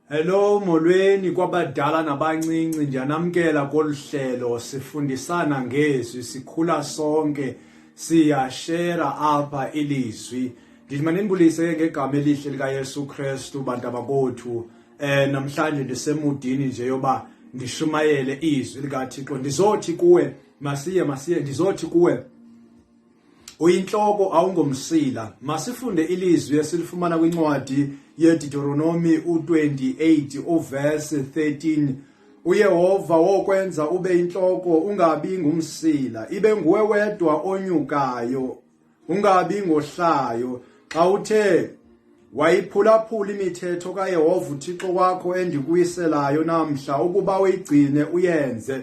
Hello molweni kwabadala nabancinci, ndiyanamkela koluhlelo sifundisana ngezwi, sikhula sonke, siyashera apha ilizwi. Ndithi manibulise ngegama elihle likaYesu Kristu bantu abakothu. Namhlanje ndisemudini nje yoba ndishumayele izwi likaThixo. Ndizothi kuwe masiye ndizothi kuwe UyiNtloko awungoMsila. Masifunde ilizwi esilifumana kwincwadi yeDeuteronomy 28 uverse 13. uYehova wokwenza ube inhloko ungabi ngumsila, ibe nguwe wedwa onyukayo, ungabi ngohlayo. Xa uthe wayiphulaphula imithetho kaYehova uThixo wakho endikuyiselayo namhla ukuba uyigcine uyenze.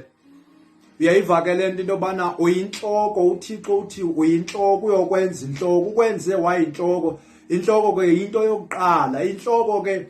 Uyayivakele into yobana uyinhloko, uThixo uthi uyinhloko uyokwenza inhloko, ukwenze wayinhloko. Inhloko ke into yokuqala, inhloko ke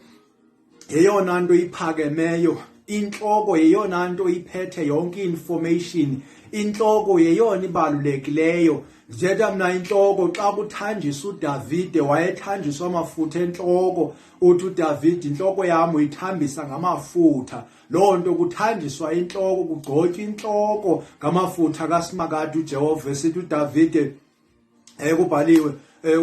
yeyona nto iphakemeyo, inhloko yeyona nto iphethe yonke information, inhloko yeyona ibalulekileyo. Ndithetha mna inhloko xa kuthanjiswa uDavide wayethanjiswa amafutha enhloko, uthi uDavide inhloko yami uyithambisa ngamafutha. Loo nto kuthanjiswa inhloko, kugcotywa inhloko ngamafutha kaSimakade uJehova. Esithi uDavide kubhaliwe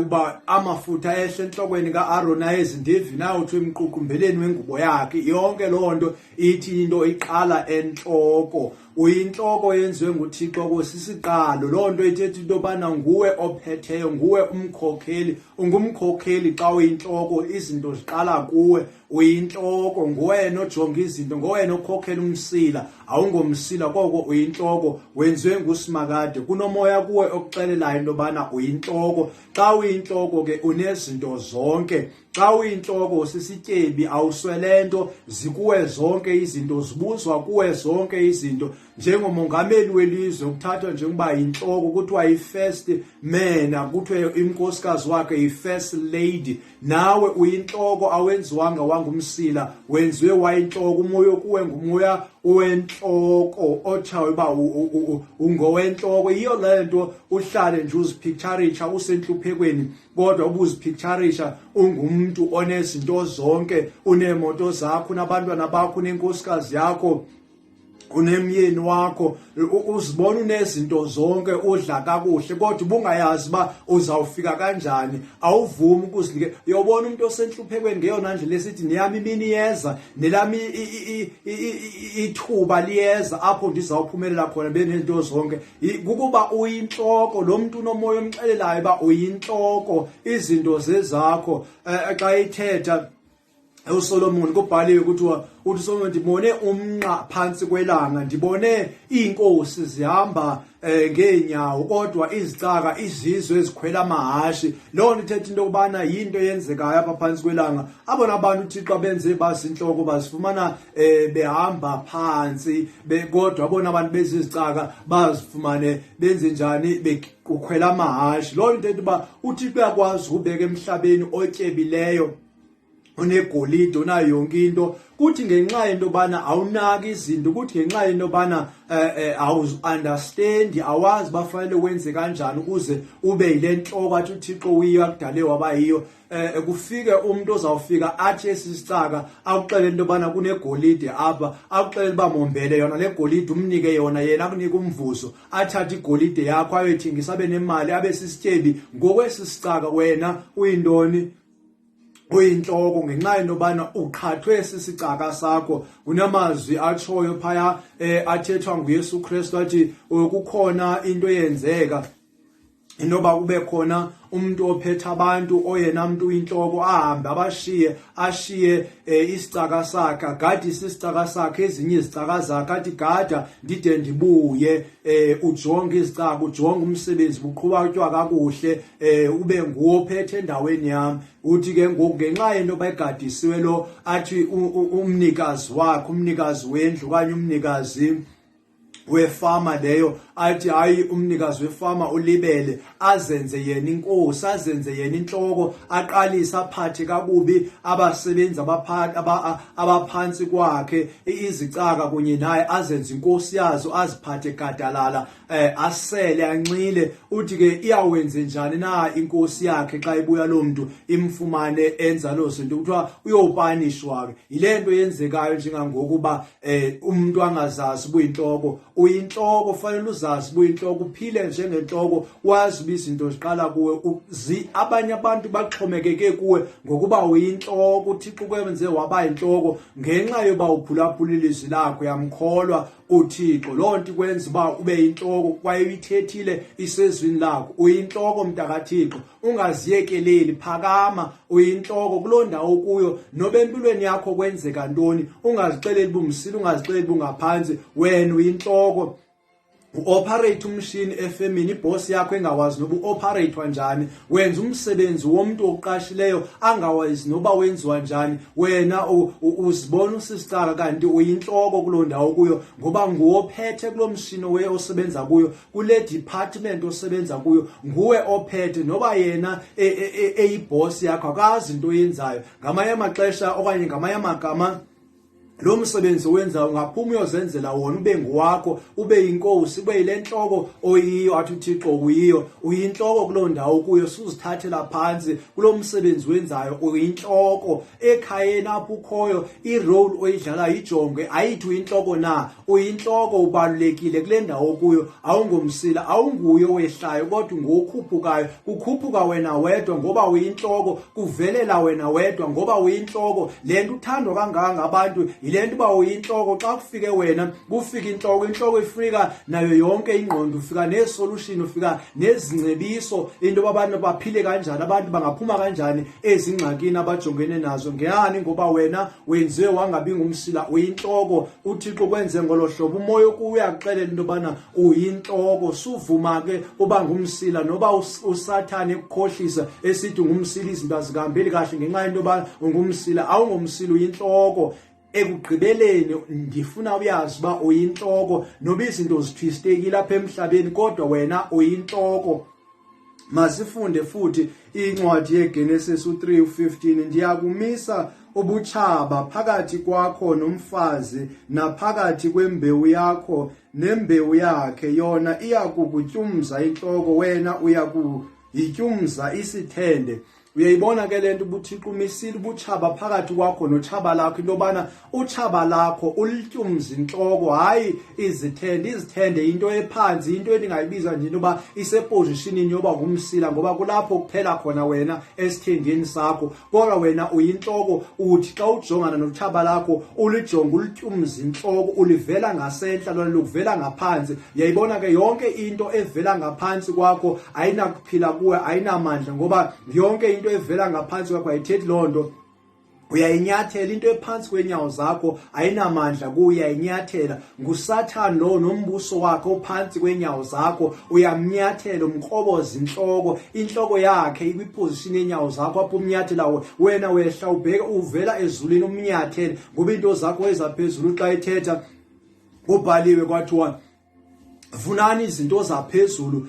uba amafutha ehle enhlokweni kaAroni ayezindivini uthi emququmbeleni wengubo yakhe. Yonke loo nto ithi into iqala enhloko. Uyinhloko yenziwe nguThixo kusisiqalo. Loo nto ithetha into yobana nguwe ophetheyo, nguwe umkhokheli. Ungumkhokheli xa uyinhloko, izinto ziqala kuwe. Uyinhloko, nguwena ojonga izinto, nguwena okhokhela umsila. Awungomsila koko uyinhloko, wenziwe nguSimakade. Kunomoya kuwe okuxelelayo into yobana uyinhloko. Xa uyinhloko ke unezinto zonke. Xa uyinhloko usisityebi, awuswelento, zikuwe zonke izinto, zibuzwa kuwe zonke izinto. Njengomongameli welizwe ukuthathwa njengoba yinhloko, kuthiwa yi-first man, kuthiwa inkosikazi wakhe yi-first lady. Nawe uyinhloko, awenziwanga wangumsila, wenziwe wayinhloko. Umoya kuwe ngumoya owenhloko, otshayo uba ungowenhloko. Yiyo le nto uhlale nje uzipicturisha usentluphekweni, kodwa ubuzipicturisha ungumntu onezinto zonke, uneemoto zakho, unabantwana bakho, unenkosikazi yakho, unemyeni wakho, uzibona unezinto zonke, udla kakuhle, kodwa ubungayazi uba uzawufika kanjani. Awuvumi ukuzinikela. Uyobona umuntu osentluphekweni ngeyona ndlela esithi neyami imini yeza, nelami ithuba liyeza apho ndizawuphumelela khona benezinto zonke. Kukuba uyinhloko, lo muntu unomoya omxelelayo uba uyinhloko, izinto zezakho. Xa ithetha uSolomon kubhaliwe kuthiwa uthi uSolomon, ndibone umnqa phantsi kwelanga, ndibone iinkosi zihamba ngeenyawo, kodwa izicaka izizwe ezikhwela amahashi. Loo nto ithetha into yokubana yinto yenzekayo apha phantsi kwelanga. Abona abantu uThixo benze bazinhloko bazifumana behamba phantsi, kodwa abona abantu bezizicaka bazifumane benze njani, bekhwela amahashi. Loo nto ithetha uba uThixo uyakwazi ukubeka emhlabeni otyebileyo, unegolide, unayo yonke into. Kuthi ngenxa yento yobana awunaki izinto, kuthi ngenxa yento yobana awuunderstand, awazi bafanele wenze kanjani ukuze ube yile nhloko athi uThixo uyiyo akudale waba yiyo. Kufike umuntu ozawufika athi esisicaka akuxelele into yobana kunegolide apha, akuxelele uba mombele yona le golide, umnike yona, yena akunike umvuzo, athathe igolide yakho ayothengisa abe nemali, abe sisityebi. Ngokwesisicaka wena uyintoni? Uyinhloko, ngenxa yento yobana uqhathwe sisicaka sakho. Kunamazwi atshoyo phaya athethwa nguYesu Kristu athi kukhona into eyenzeka, into yoba kube khona umuntu ophethe abantu, oyena mntu uyinhloko, ahambe ashiye isicaka sakhe, agadise isicaka sakhe, ezinye izicaka zakhe, athi gada ndide ndibuye. Ujonge izicaka, ujonge umsebenzi buqhubatywa kakuhle, ube nguwo ophethe endaweni yami. Uthi ke ngoku ngenxa yento bayigadisiwe lo, athi umnikazi wakhe, umnikazi wendlu okanye umnikazi wefama leyo, athi hayi umnikazi wefama ulibele, azenze yena inkosi, azenze yena inhloko, aqalise aphathe kakubi abasebenzi abaphansi kwakhe, izicaka kunye naye, azenze inkosi yazo, aziphathe gadalala, asele anxile. Uthi ke iyawenze njani na inkosi yakhe xa ibuya lo muntu imfumane enza lo zinto, kuthiwa uyopanishwa ke. Yilento yenzekayo njengangokuba umuntu angazazi ubuyinhloko. Uyinhloko, fanele uzazi ubuyinhloko, uphile njengenhloko, wazi izinto ziqala kuwe. Abanye abantu baxhomekeke kuwe ngokuba uyinhloko, uThixo kwenze waba inhloko ngenxa yoba uphulaphula ilizwi lakho, yamkholwa uThixo. Lo nto kwenza uba ube yinhloko, kwaye uyithethile isezwini lakho. Uyinhloko mntakaThixo, ungaziyekeleli, phakama. Uyinhloko kuloo ndawo kuyo, noba empilweni yakho kwenzeka ntoni, ungazixeleli bumsila, ungazixeleli bungaphansi. Wena uyinhloko. U-operate umshini efemini, ibosi yakho engawazi noba u-operatewa njani. Wenza umsebenzi womuntu oqashileyo angawazi noba wenziwa njani. Wena uzibona usisicaka, kanti uyinhloko kuloo ndawo kuyo, ngoba nguwophethe kulo mshini osebenza kuyo, kule department osebenza kuyo. Nguwe ophethe, noba yena eyibosi yakho akazi into oyenzayo. Ngamanye amaxesha okanye ngamanye amagama, lo msebenzi wenza ungaphuma uyozenzela wona, ube nguwakho, ube yinkosi, ube yile nhloko oyiyo, athi uThixo uyiyo. Uyinhloko kuloo ndawo kuyo, suzithathela phansi kulo msebenzi wenzayo. Uyinhloko ekhayeni apho ukhoyo, i-role oyidlala ijonge, ayithi uyinhloko na. Uyinhloko, ubalulekile kule ndawo kuyo. Awungomsila, awunguye owehlayo, kodwa ngokhuphukayo. Kukhuphuka wena wedwa ngoba uyinhloko, kuvelela wena wedwa ngoba uyinhloko. Le nto uthandwa kangaka ngabantu yile nto uba uyinhloko. Xa kufike wena, kufika inhloko. Inhloko ifika nayo yonke ingqondo, ufika nesolution, ufika nezingcebiso, into yoba abantu baphile kanjani, abantu bangaphuma kanjani ezingxakini abajongene nazo. Ngani? Ngoba wena wenziwe wangabi ngumsila, uyinhloko. uThixo kwenze ngolo hlobo, umoya kuyo uyakuxelela into yobana uyinhloko. Suvuma ke uba ngumsila, noba uSathane ekukhohlisa esithi ngumsila, izinto azihambeli kahle ngenxa yento yoba ungumsila. Awungomsila, uyinhloko. Ekugqibeleni ndifuna uyazi uba uyinhloko, noba izinto zitwistekile apha emhlabeni, kodwa wena uyinhloko. Masifunde futhi incwadi yeGenesis 3:15. Ndiyakumisa ubutshaba phakathi kwakho nomfazi, naphakathi kwembewu yakho nembewu yakhe. Yona iyakukutyumza inhloko, wena uyakuyityumza isithende. Uyayibona ke lento ubuThixo umisile ubutshaba phakathi kwakho notshaba lakho, into yobana utshaba lakho ulityumza inhloko, hayi izithende. Izithende into ephansi, into endingayibiza nje into yoba isepositionini yoba ngumsila, ngoba kulapho kuphela khona wena esithendeni sakho. Kodwa wena uyinhloko. Uthi xa ujongana notshaba lakho, ulijonge, ulityumza inhloko, ulivela ngasentla, lona lukuvela ngaphansi. Uyayibona ke yonke into evela ngaphansi kwakho ayinakuphila kuwe, ayinamandla, ngoba yonke into evela ngaphansi kwakho ayithethi loo nto uyayinyathela. Into ephansi kwenyawo zakho ayinamandla kuwe, uyayinyathela. NguSathane lo nombuso wakhe ophansi kwenyawo zakho, uyamnyathela, umkroboza inhloko. Inhloko yakhe ikwiposition yenyawo zakho, apho umnyathela wena wehla ubheke, uvela ezulwini umnyathele, ngoba into zakho ezaphezulu xa ethetha kubhaliwe kwathiwa funani izinto zaphezulu,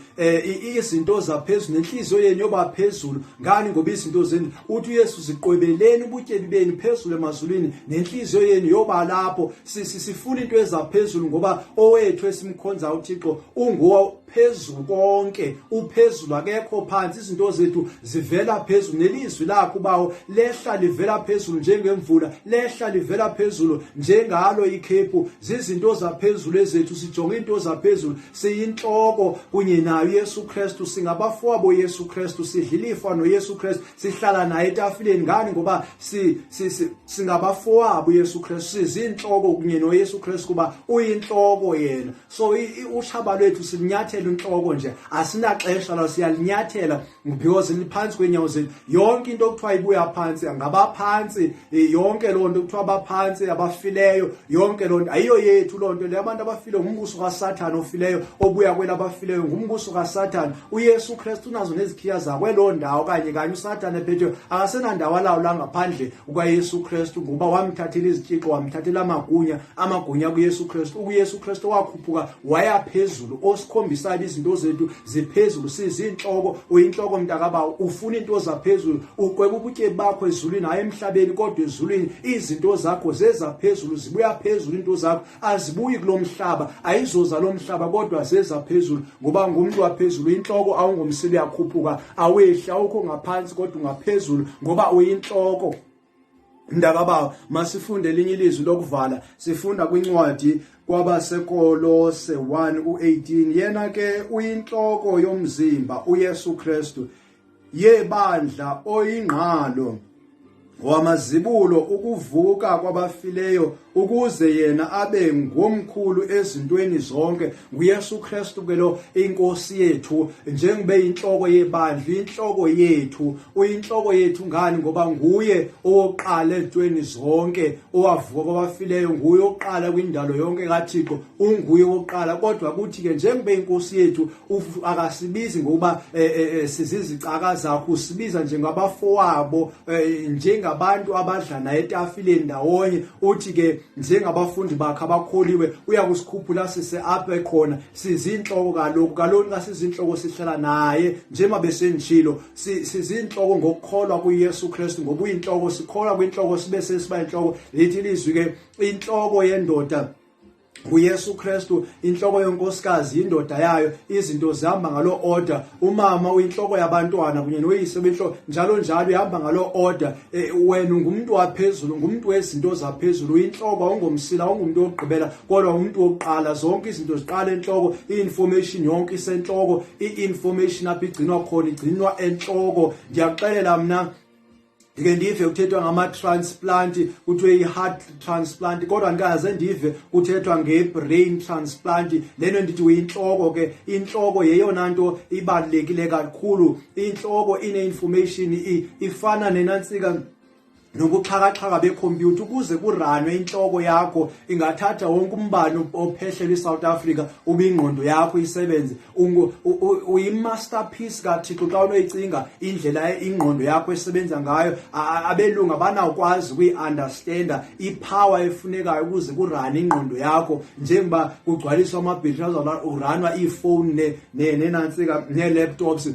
izinto zaphezulu, nenhliziyo yenu yoba phezulu. Ngani? Ngoba izinto zenu, uthi uYesu, ziqwebeleni ubutyebi benu phezulu emazulwini, nenhliziyo yenu yoba lapho. Sifuna into ezaphezulu, ngoba owethu esimkhonza uThixo unguwo phezulu konke, uphezulu, akekho phansi. Izinto zethu zivela phezulu, nelizwi lakho bawo lehla livela phezulu njengemvula, lehla livela phezulu njengalo ikhephu. Zizinto zaphezulu ezethu, sijonge into zaphezulu. Siyinhloko kunye naye uYesu Kristu, singabafowabo Yesu Kristu, sidlilifa noYesu Kristu, sihlala naye etafileni. Ngani? Ngoba singabafowabo Yesu Kristu, sizinhloko kunye noYesu Kristu, kuba uyinhloko yena. So utshaba lwethu silinyathela inhloko nje, asinaxesha la, siyalinyathela because liphansi kwenyawo zethu. Yonke into okuthiwa ibuya phansi, ngabaphansi. Yonke loo nto kuthiwa abaphansi, abafileyo, yonke loo nto ayiyo yethu. Loo nto le abantu abafileyo ngumbuso kaSathane ofileyo, obuya kwela abafileyo ngumbuso kaSathane. uYesu Kristu unazo nezikhiya zakwelo ndawo, kanye uSathane ephethwe akasenandawo alawula ngaphandle kukaYesu Kristu, ngoba wamthathela izitshixo, wamthathela amagunya kuYesu Kristu. uYesu Kristu wakhuphuka waya phezulu, osikhombisa singasabi izinto zethu ziphezulu sizinhloko uyinhloko mntakaba ufuna into zaphezulu uqweba ubutye bakho ezulwini hayi emhlabeni kodwa ezulwini izinto zakho zezaphezulu zibuya phezulu into zakho azibuyi kulomhlaba ayizoza lomhlaba kodwa zezaphezulu ngoba ngumuntu waphezulu inhloko awungoMsila yakhuphuka awehla awukho ngaphansi kodwa ungaphezulu ngoba uyinhloko mntakaba masifunde elinye ilizwi lokuvala sifunda kwincwadi kwabasekolose 1:18 yena ke uyinhloko yomzimba uYesu Kristu yebandla oyingqalo wamazibulo ukuvuka kwabafileyo ukuze yena abe ngomkhulu ezintweni zonke nguYesu Kristu ke lo inkosi yethu njengebe inhloko yebandla inhloko yethu uyinhloko yethu ngani ngoba nguye oqala ezintweni zonke owavuka kwabafileyo nguye oqala kwindalo yonke kaThixo unguye oqala kodwa kuthi ke njengebe inkosi yethu akasibizi ngoba sizizicaka zakho usibiza njengabafowabo njengabantu abadla naye etafileni ndawonye uthi ke njengabafundi bakhe abakholiwe uyakusikhuphula sise apha khona sizinhloko kaloku kasizinhloko sihlala naye njengoba besenjilo sizinhloko ngokukholwa kuYesu Kristu ngoba uyinhloko sikholwa kwinhloko sibe sesiba inhloko lithi ilizwi ke inhloko yendoda uYesu Kristu inhloko yonkosikazi indoda yayo izinto zihamba ngalo order umama uyinhloko yabantwana kunye noyise benhloko njalo ihamba ngalo order wena ungumuntu waphezulu ngumuntu wezinto zaphezulu inhloko awungoMsila awungumuntu ogqibela kodwa umuntu oqala zonke izinto ziqala enhloko information yonke isenhloko information apha igcinwa khona igcinwa enhloko ngiyaxelela mina Ngike ndive kuthethwa ngama-transplant kuthiwe i-heart transplant kodwa ngikaze ndive kuthethwa nge-brain transplant leno ndithi uyinhloko ke inhloko yeyona nto ibalulekile kakhulu inhloko ine-information ifana nenansika nobuxhakaxhaka bekhompyutha ukuze kuranwe inhloko yakho ingathatha wonke umbane ophehlela iSouth Africa ube ingqondo yakho isebenze uyi-masterpiece kaThixo xa unoyicinga indlela ingqondo yakho esebenza ngayo abelungu abanawukwazi ukuyi-understanda ipower efunekayo ukuze kurane ingqondo yakho njengoba kugcwaliswa amabhetri uranwa iifowuni nenansika ne-laptops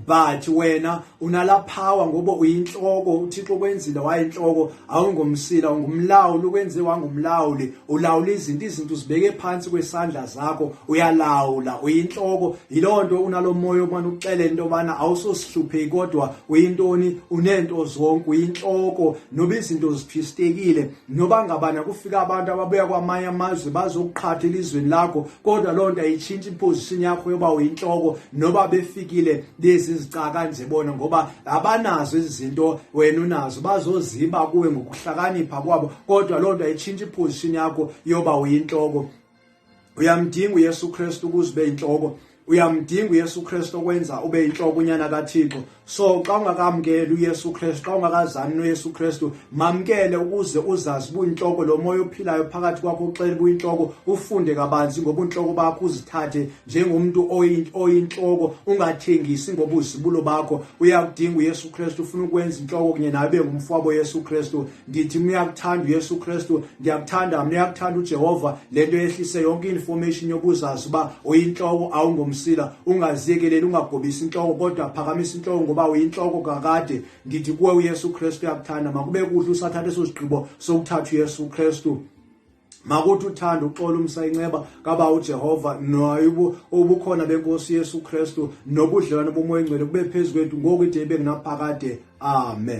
but wena unala power ngoba uyinhloko uThixo kwenzile wayinhloko awungoMsila ungumlawuli ukwenze wangumlawuli ulawula izinto zibeke phansi kwesandla zakho uyalawula uyinhloko yilonto unalomoya obana uxele into bana awusosihlupheki kodwa uyintoni unento zonke uyinhloko noba izinto ziphistekile noba ngabana kufika abantu ababuya kwamanye amazwe bazokuqhatha elizweni lakho kodwa lonto ayitshintshe iposition yakho yoba uyinhloko noba befikile izicaka nje bona ngoba abanazo izinto wena unazo bazoziba kuwe ngokuhlakanipha kwabo kodwa lonto ayitshintshe iposition yakho yoba uyinhloko uyamdinga uYesu Kristu ukuze inhloko uyamdinga uYesu Kristu okwenza ube inhloko unyana kaThixo so xa ungakamkeli uYesu Kristu xa ungakazani noYesu Kristu mamkele ukuze uzazi buyinhloko lo moya ophilayo phakathi kwakho uxele buyinhloko ufunde kabanzi ngoba inhloko bakho uzithathe njengomuntu oyinhloko ungathengisi ngoba uzibulo bakho uyakudinga uYesu Kristu ufuna ukwenza inhloko kunye nabe ngumfowabo uYesu Kristu ndithi uyakuthanda uYesu Kristu ndiyakuthanda mina uyakuthanda uJehova lento yehlise yonke information yokuzazi uba uyinhloko awungoMsila ungaziyekeleli ungagobisi inhloko kodwa phakamisa inhloko ngoba uyinhloko kakade ndithi kuwe uYesu Kristu uyakuthanda makube kuhle usathathe esosigqibo sokuthatha uYesu Kristu makuthi uthanda uxola umsayinceba kaba uJehova nayo ubukhona benkosi Yesu Kristu nobudlelwano bomoya engcwele kube phezulu kwethu ngokuthi ebe kunaphakade amen.